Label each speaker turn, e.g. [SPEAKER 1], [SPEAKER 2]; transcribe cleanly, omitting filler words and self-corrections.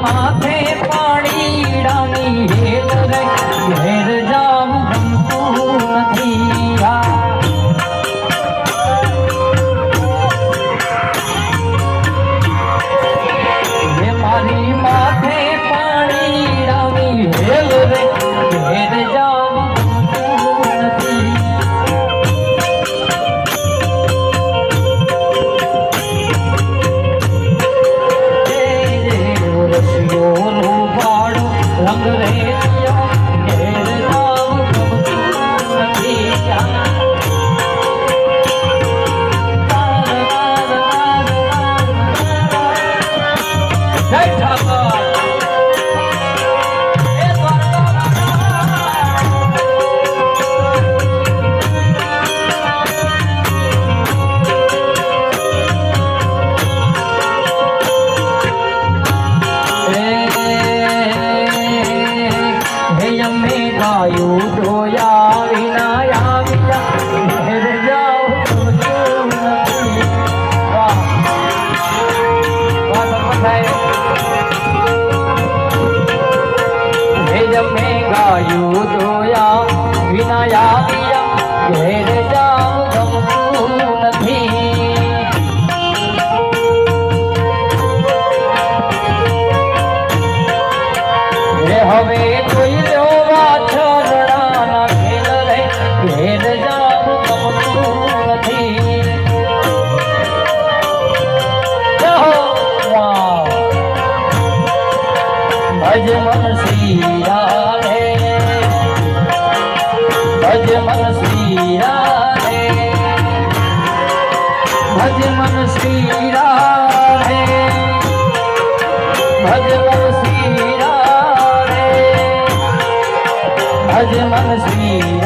[SPEAKER 1] माथे पाणी डानी हेल रे घेर जाम गमતું નથી हे मारी माथे पाणी डानी हेल रे घेर जाम गमતું નથી रंग रे घेर जाम गमતું નથી जय ठाकर गायू धोया विना आविया घेर जाओ गमતું નથી વાહ વાહ સરપંચ હે જમે ગાયુ ધોયા વિના આવિયા ઘેર જાઓ ગમતું નથી હે હવે કોઈ લો વાછરડાના ખેલ રે ઘેર જાઓ ગમતું નથી ભજ મન શ્રી રાધે ભજ મન શ્રી રાધે ભજ મન શ્રી રાધે ભજ મન શ્રી રાધે ભજ મન શ્રી